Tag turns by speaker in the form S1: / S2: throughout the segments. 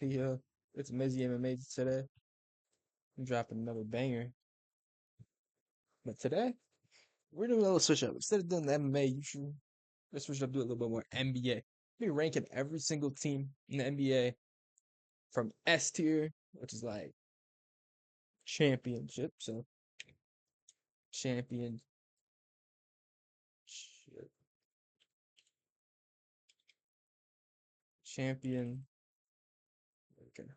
S1: Yeah, it's Mizzy MMA today. I'm dropping another banger. But today, we're doing a little switch up. Instead of doing the MMA, you should let's switch up, do a little bit more NBA. Be ranking every single team in the NBA from S tier, which is like championship. So champion, champion, okay.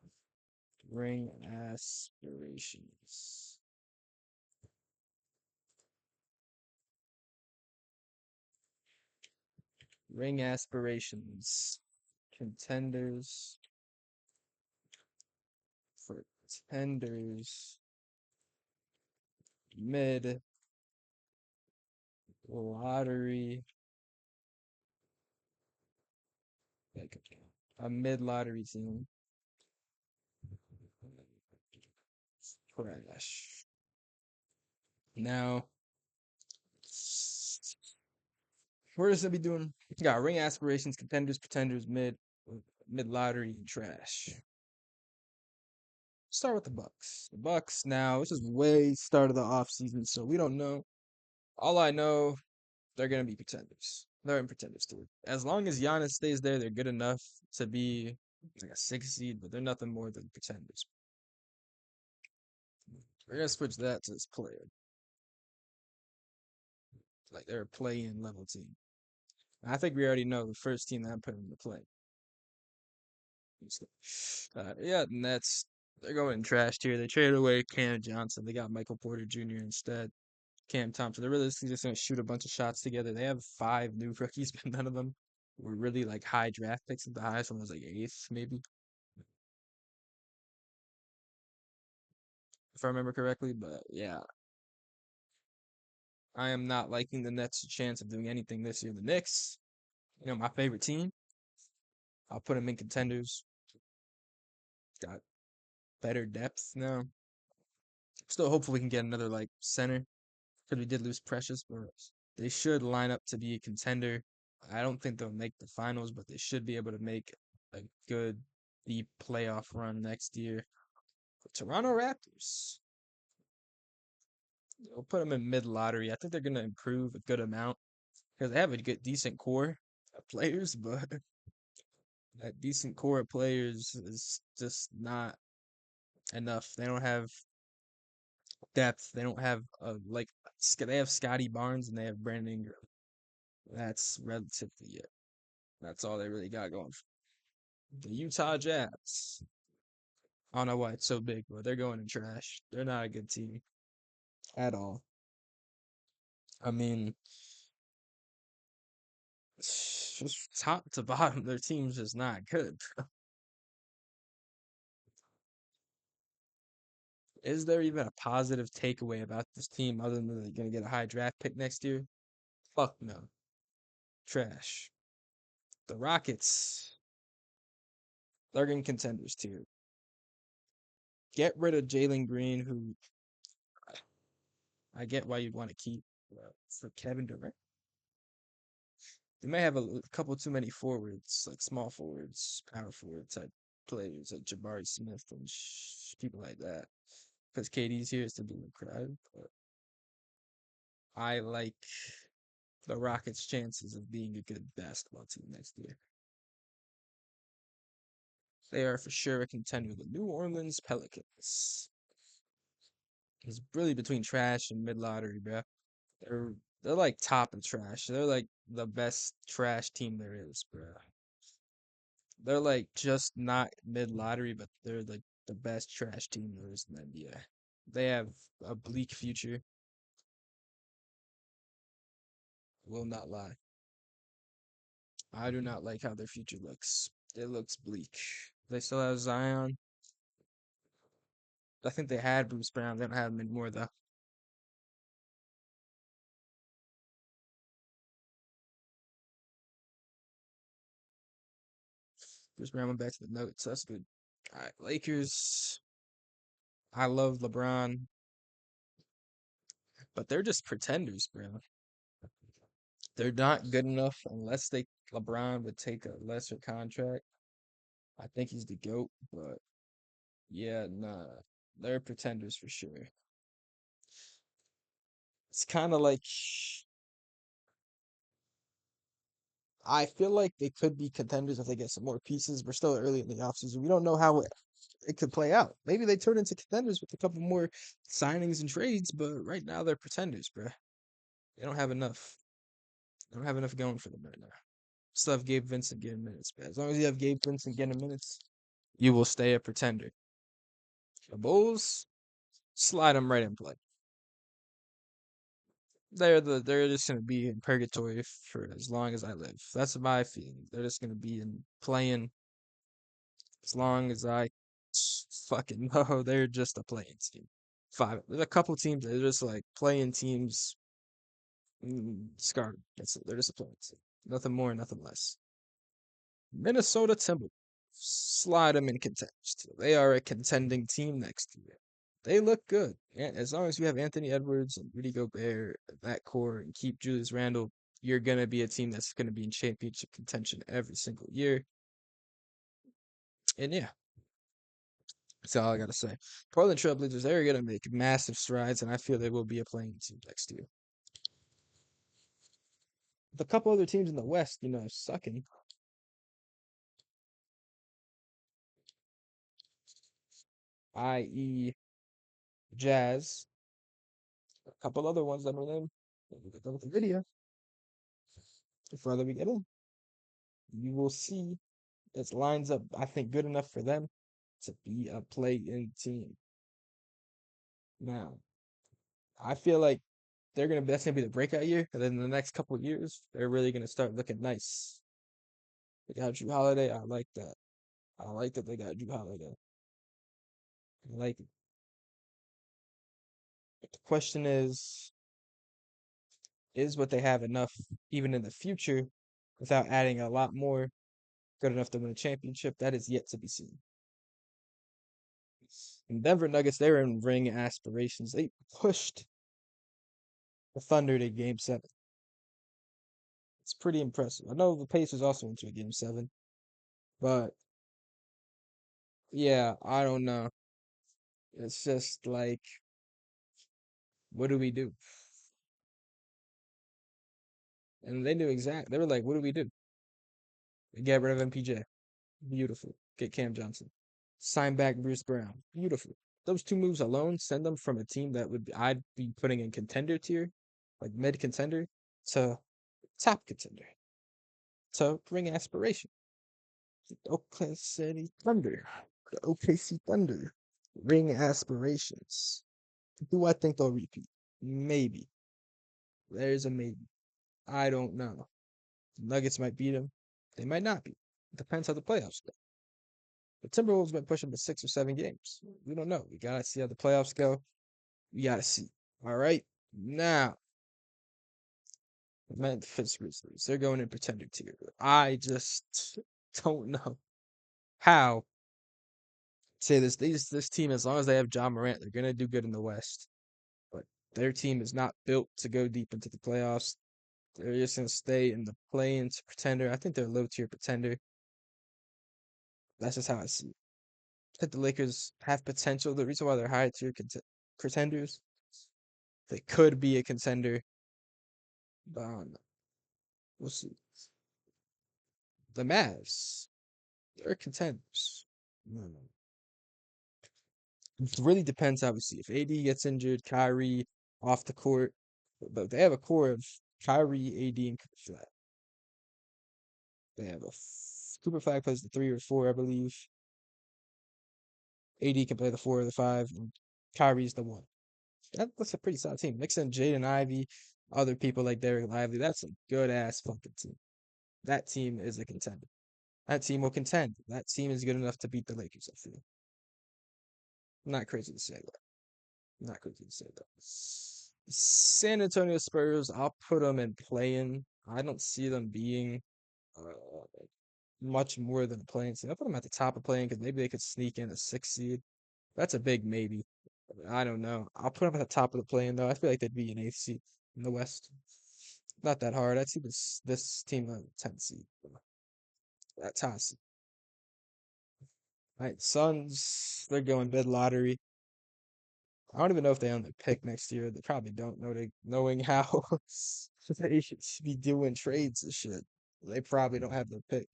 S1: Ring aspirations. Ring aspirations. Contenders for tenders. Mid lottery, like a mid lottery team. Crash. Now, where does it be doing? You got ring aspirations, contenders, pretenders, mid lottery, and trash. Start with the Bucks. The Bucks now, this is way start of the off season, so we don't know. All I know, they're gonna be pretenders. They're in pretenders too. As long as Giannis stays there, they're good enough to be like a 6 seed, but they're nothing more than pretenders. We're gonna switch that to this player. Like they're a play-in level team. I think we already know the first team that I'm putting into play. Yeah, Nets. They're going in trash tier. They traded away Cam Johnson. They got Michael Porter Jr. instead. Cam Thompson. They're really just gonna shoot a bunch of shots together. They have 5 new rookies, but none of them were really like high draft picks. The highest one was like eighth, maybe, if I remember correctly. But yeah, I am not liking the Nets' chance of doing anything this year. The Knicks, my favorite team. I'll put them in contenders. Got better depth now. Still, hopefully, we can get another like center because we did lose Precious, but they should line up to be a contender. I don't think they'll make the finals, but they should be able to make a good deep playoff run next year. Toronto Raptors. We'll put them in mid lottery. I think they're gonna improve a good amount because they have a good decent core of players, but that decent core of players is just not enough. They don't have depth. They don't have they have Scotty Barnes and they have Brandon Ingram. That's relatively it. That's all they really got going. The Utah Jazz. I don't know why it's so big, but they're going in trash. They're not a good team at all. I mean, just top to bottom, their team's just not good. Is there even a positive takeaway about this team other than they're going to get a high draft pick next year? Fuck no. Trash. The Rockets, they're in contenders too. Get rid of Jalen Green, who I get why you'd want to keep for Kevin Durant. They may have a couple too many forwards, like small forwards, power forward type players, like Jabari Smith and people like that. Because KD's here is to be the crowd. But I like the Rockets' chances of being a good basketball team next year. They are for sure a contender. The New Orleans Pelicans. It's really between trash and mid lottery, bro. They're they're like top and trash. They're like the best trash team there is, bro. They're like just not mid lottery, but they're like the best trash team there is in the NBA. They have a bleak future. Will not lie. I do not like how their future looks. It looks bleak. They still have Zion. I think they had Bruce Brown. They don't have him anymore though. Bruce Brown went back to the Nuggets. So that's good. All right, Lakers. I love LeBron, but they're just pretenders, bro. They're not good enough unless LeBron would take a lesser contract. I think he's the GOAT, but yeah, nah, they're pretenders for sure. It's kind of like I feel like they could be contenders if they get some more pieces. We're still early in the offseason. We don't know how it could play out. Maybe they turn into contenders with a couple more signings and trades, but right now they're pretenders, bruh. They don't have enough. They don't have enough going for them right now. Still have Gabe Vincent getting minutes, but as long as you have Gabe Vincent getting minutes, you will stay a pretender. The Bulls, slide them right in play. They're just gonna be in purgatory for as long as I live. That's my feeling. They're just gonna be in playing as long as I fucking know. They're just a playing team. Five. There's a couple teams that are just like playing teams. Scar. That's it. They're just a playing team. Nothing more, nothing less. Minnesota Timberwolves. Slide them in contenders. They are a contending team next year. They look good. And as long as you have Anthony Edwards and Rudy Gobert, that core, and keep Julius Randle, you're gonna be a team that's gonna be in championship contention every single year. And yeah, that's all I gotta say. Portland Trailblazers, they're gonna make massive strides, and I feel they will be a playing team next year. The couple other teams in the West, sucking, i.e., Jazz. A couple other ones that are named. Look at the video. The further we get in, you will see it lines up, I think, good enough for them to be a play-in team. Now, I feel like that's gonna be the breakout year, and then the next couple of years, they're really gonna start looking nice. They got Drew Holiday. I like that. I like that they got Drew Holiday. I like it. But the question is what they have enough even in the future without adding a lot more good enough to win a championship? That is yet to be seen. And Denver Nuggets, they're in ring aspirations. They pushed the Thunder to game seven. It's pretty impressive. I know the Pacers also went to a game seven, but yeah, I don't know. It's just like, what do we do? And they knew exact. They were like, what do we do? Get rid of MPJ. Beautiful. Get Cam Johnson. Sign back Bruce Brown. Beautiful. Those two moves alone send them from a team that I'd be putting in contender tier, like mid contender, to top contender, to bring aspiration. The Oklahoma City Thunder. The OKC Thunder. Ring aspirations. Do I think they'll repeat? Maybe. There's a maybe. I don't know. The Nuggets might beat them. They might not be. Depends how the playoffs go. The Timberwolves been pushing for 6 or 7 games. We don't know. We gotta see how the playoffs go. We gotta see. All right. Now, the Memphis Grizzlies. They're going in pretender tier. I just don't know how. Say this team, as long as they have John Morant, they're gonna do good in the West. But their team is not built to go deep into the playoffs. They're just gonna stay in the play-in pretender. I think they're a low tier pretender. That's just how I see it. I think the Lakers have potential. The reason why they're high tier pretenders, they could be a contender. But I don't know. We'll see. The Mavs, they're contenders. No. It really depends how we see. If AD gets injured, Kyrie off the court, but they have a core of Kyrie, AD, and Cooper Flag. They have Cooper Flag plays the 3 or 4, I believe. AD can play the 4 or the 5, and Kyrie's the 1. That's a pretty solid team. Mix in Jaden Ivey, other people like Derek Lively. That's a good ass fucking team. That team is a contender. That team will contend. That team is good enough to beat the Lakers, I feel. Not crazy to say that. Not crazy to say that. San Antonio Spurs, I'll put them in playing. I don't see them being much more than a playing team. I'll put them at the top of playing because maybe they could sneak in a 6 seed. That's a big maybe. I don't know. I'll put them at the top of the play-in though. I feel like they'd be an 8th seed in the West. Not that hard. I'd see this team a 10th seed. That toss. All right, Suns, they're going mid lottery. I don't even know if they own the pick next year. They probably don't know knowing how they should be doing trades and shit. They probably don't have the pick.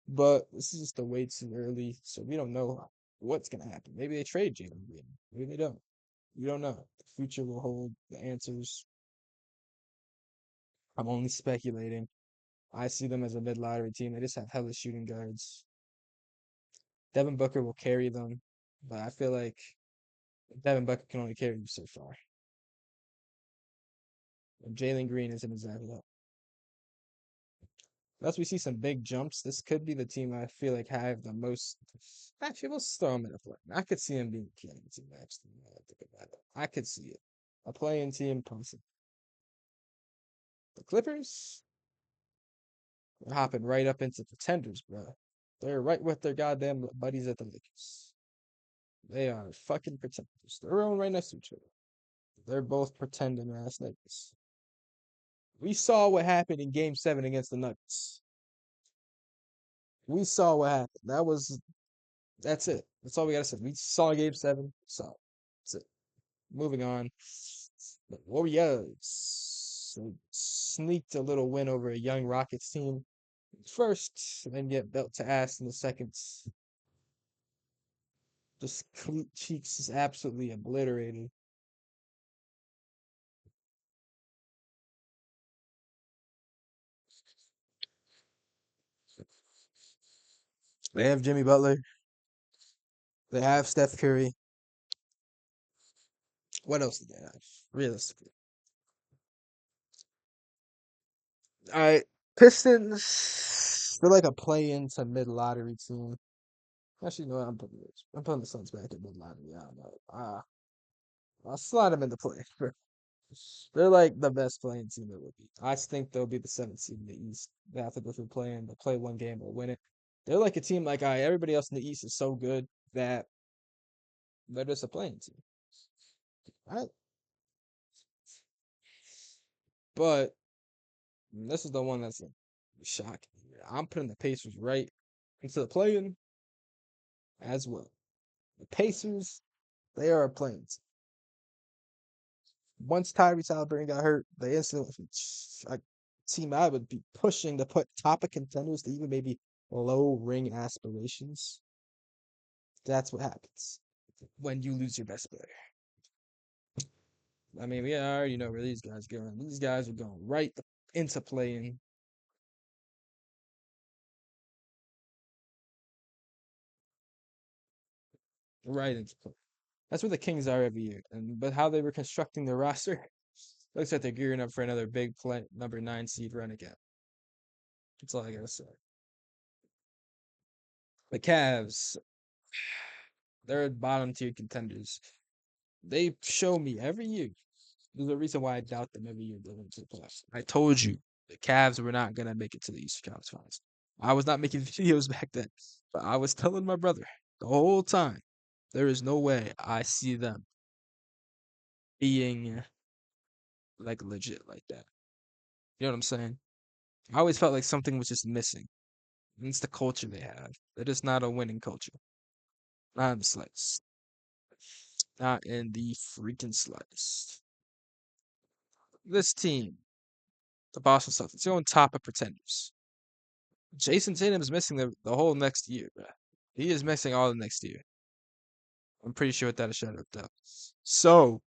S1: But this is just a way too early, so we don't know what's gonna happen. Maybe they trade Jalen Green. Maybe they don't. We don't know. The future will hold the answers. I'm only speculating. I see them as a mid lottery team. They just have hella shooting guards. Devin Booker will carry them, but I feel like Devin Booker can only carry you so far. And Jalen Green isn't exactly that. Unless we see some big jumps, this could be the team I feel like have the most. Actually, let's throw him in a play. I could see him being a playing team. Actually, now that I think about it, I could see it. A playing team, possibly. The Clippers are hopping right up into pretenders, bro. They're right with their goddamn buddies at the Lakers. They are fucking pretenders. They're rolling right next to each other. They're both pretending ass niggas. We saw what happened in Game 7 against the Nuggets. We saw what happened. That's it. That's all we gotta say. We saw Game 7. So that's it. Moving on. The Warriors sneaked a little win over a young Rockets team first, and then get belt to ass in the second. Just Cheeks is absolutely obliterated. They have Jimmy Butler. They have Steph Curry. What else do they have? Realistically. All right. Pistons. They're like a play into mid lottery team. Actually, no, I'm putting the Suns back in mid lottery. I don't know. I'll slide them into play. They're like the best playing team that would be. I think they'll be the seventh seed in the East. They have to go through playing. They'll play one game, they'll win it. They're like a team like everybody else in the East is so good that they're just a playing team. Right? But this is the one that's shocking. I'm putting the Pacers right into the play-in as well. The Pacers, they are a playing team. Once Tyrese Halliburton got hurt, they instantly a team I would be pushing to put top of contenders to even maybe low ring aspirations. That's what happens when you lose your best player. I mean, we already know where these guys going. These guys are going right into playing. Right into play. That's where the Kings are every year. But how they were constructing their roster, looks like they're gearing up for another big play, number 9 seed run again. That's all I gotta say. The Cavs, they're bottom tier contenders. They show me every year. There's a reason why I doubt them every year going to the playoffs. I told you the Cavs were not gonna make it to the Eastern Conference Finals. I was not making videos back then, but I was telling my brother the whole time there is no way I see them being like legit like that. You know what I'm saying? I always felt like something was just missing. And it's the culture they have. They're just not a winning culture. Not in the slightest. Not in the freaking slightest. This team, the Boston Celtics, they're on top of pretenders. Jason Tatum is missing the whole next year, bro. He is missing all the next year. I'm pretty sure without a shadow of doubt. So,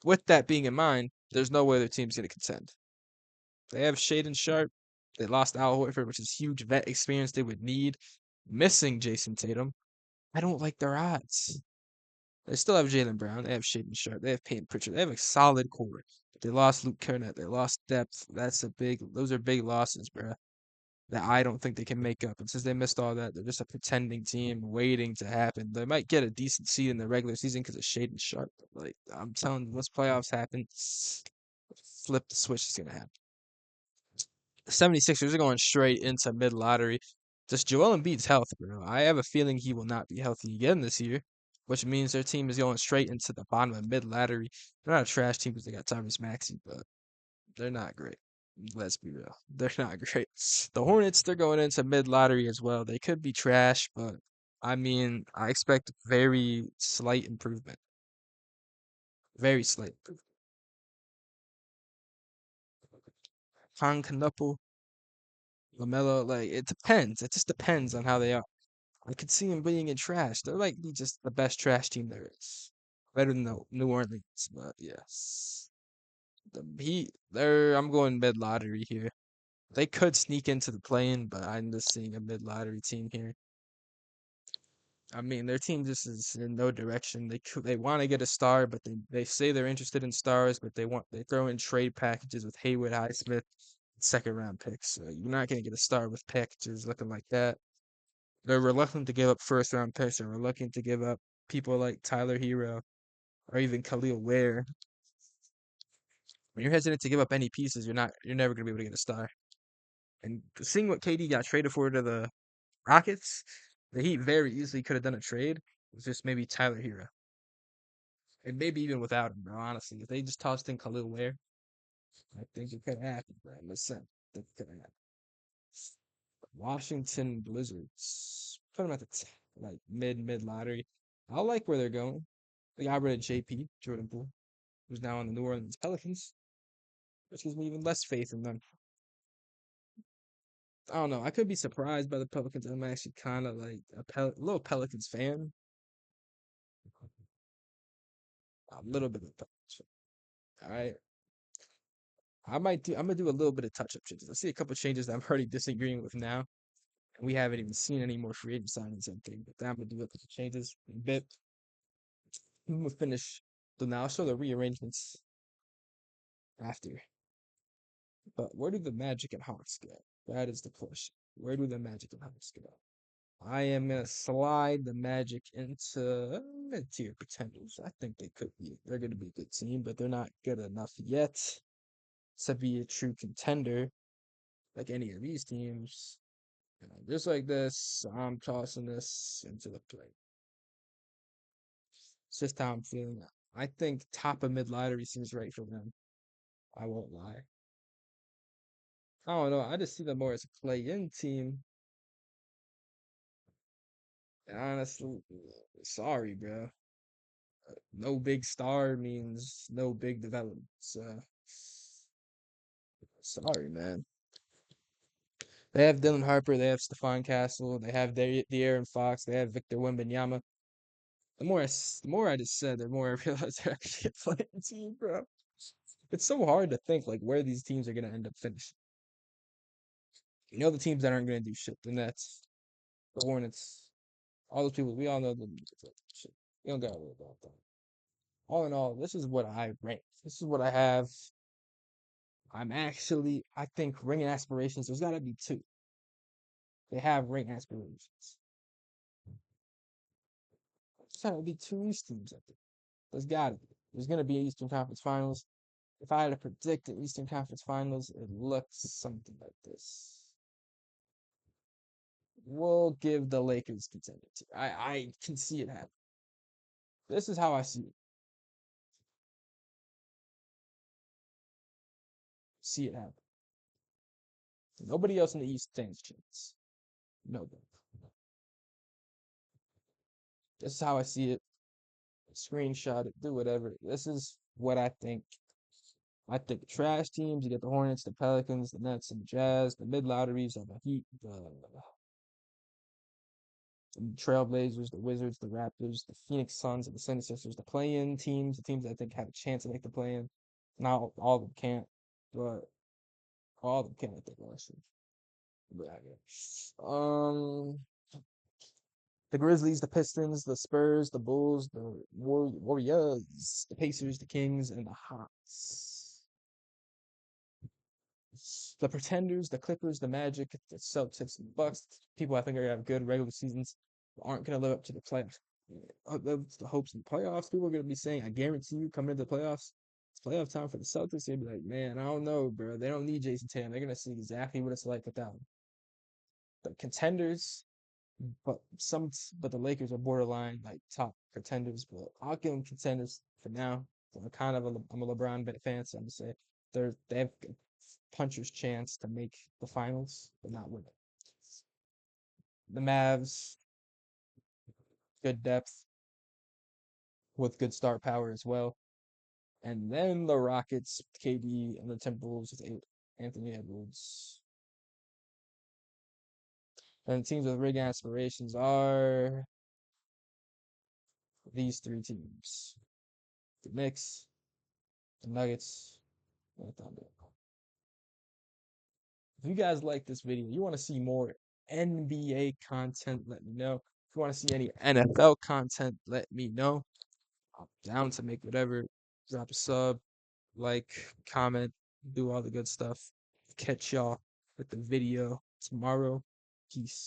S1: with that being in mind, there's no way their team's going to contend. They have Shaden Sharp. They lost Al Horford, which is huge vet experience they would need. Missing Jason Tatum. I don't like their odds. They still have Jalen Brown. They have Shaden Sharp. They have Peyton Pritchard. They have a solid core. They lost Luke Kernett. They lost depth. Those are big losses, bro. That I don't think they can make up. And since they missed all that, they're just a pretending team waiting to happen. They might get a decent seed in the regular season because of Shaden Sharp. Like I'm telling you, once playoffs happen, flip the switch is gonna happen. The 76ers are going straight into mid lottery. Just Joel Embiid's health, bro. I have a feeling he will not be healthy again this year, which means their team is going straight into the bottom of mid lottery. They're not a trash team because they got Tyrese Maxey, but they're not great. Let's be real. They're not great. The Hornets, they're going into mid lottery as well. They could be trash, but I mean, I expect very slight improvement. Very slight. Knuckle, Lamelo, like it depends. It just depends on how they are. I could see them being in trash. They're like just the best trash team there is. Better than the New Orleans, but yes. The Heat, I'm going mid lottery here. They could sneak into the play-in, but I'm just seeing a mid lottery team here. I mean, their team just is in no direction. They want to get a star, but they say they're interested in stars, but they throw in trade packages with Haywood, Highsmith, second round picks. So you're not gonna get a star with packages looking like that. They're reluctant to give up first round picks. They're reluctant to give up people like Tyler Hero or even Khalil Ware. When you're hesitant to give up any pieces, you're never gonna be able to get a star. And seeing what KD got traded for to the Rockets, the Heat very easily could have done a trade. It's just maybe Tyler Hero. And maybe even without him, bro, honestly. If they just tossed in Khalil Ware, I think it could happen, bro. Listen, I think it could happen. Washington Blizzards. Put them at the like mid lottery. I like where they're going. They got rid of JP, Jordan Poole, who's now on the New Orleans Pelicans, which gives me even less faith in them. I don't know. I could be surprised by the Pelicans. I'm actually kind of like little Pelicans fan. A little bit of Pelicans fan. All right. I'm gonna do a little bit of touch up changes. I see a couple changes that I'm already disagreeing with now. And we haven't even seen any more free agent signings or anything. But I'm gonna do a couple changes in a bit. I'm gonna finish now I'll show the rearrangements after. But where do the Magic and Hawks go? That is the question. Where do the Magic and Hawks go? I am gonna slide the Magic into mid-tier pretenders. I think they're gonna be a good team, but they're not good enough yet to be a true contender like any of these teams. Just like this, I'm tossing this into the play. It's just how I'm feeling. I think top of mid lottery seems right for them. I won't lie. I don't know. I just see them more as a play-in team. Honestly, sorry, bro. No big star means no big development. So, sorry, man. They have Dylan Harper, they have Stephon Castle, they have De'Aaron Fox, they have Victor Wembanyama. The more I just said, the more I realized they're actually a playing team, bro. It's so hard to think like where these teams are gonna end up finishing. You know the teams that aren't gonna do shit. The Nets, the Hornets, all those people. We all know them. Shit. You don't gotta worry about that. All in all, this is what I rank. This is what I have. I think ring aspirations. There's gotta be two. They have ring aspirations. There's gotta be two East teams. I think there's gotta be. There's gonna be Eastern Conference Finals. If I had to predict the Eastern Conference Finals, it looks something like this. We'll give the Lakers contender. I can see it happen. This is how I see it. See it happen. Nobody else in the East stands a chance. Nobody. This is how I see it. Screenshot it. Do whatever. This is what I think. I think trash teams. You get the Hornets, the Pelicans, the Nets, and the Jazz. The mid lotteries are the Heat, the Trailblazers, the Wizards, the Raptors, the Phoenix Suns, and the 76ers. The play-in teams, the teams I think have a chance to make the play-in. Not all of them can't, but all of them can, I think, honestly. But yeah. The Grizzlies, the Pistons, the Spurs, the Bulls, the Warriors, the Pacers, the Kings, and the Hawks. The Pretenders, the Clippers, the Magic, the Celtics, and the Bucks. People I think are gonna have good regular seasons aren't gonna live up to the playoffs. The hopes in the playoffs. People are gonna be saying, I guarantee you, coming into the playoffs, it's playoff time for the Celtics. They'll be like, man, I don't know, bro. They don't need Jason Tatum. They're gonna see exactly what it's like without him. The contenders, but the Lakers are borderline like top contenders. But I'll give them contenders for now. I'm a LeBron fan, so I'm gonna say they have a puncher's chance to make the finals, but not win it. The Mavs, good depth with good star power as well. And then the Rockets, KD, and the Timberwolves with Anthony Edwards. And teams with big aspirations are these three teams: the Knicks, the Nuggets, and the Thunder. If you guys like this video, you want to see more NBA content, let me know. If you want to see any NFL content, let me know. I'm down to make whatever. Drop a sub, like, comment, do all the good stuff. Catch y'all with the video tomorrow. Peace.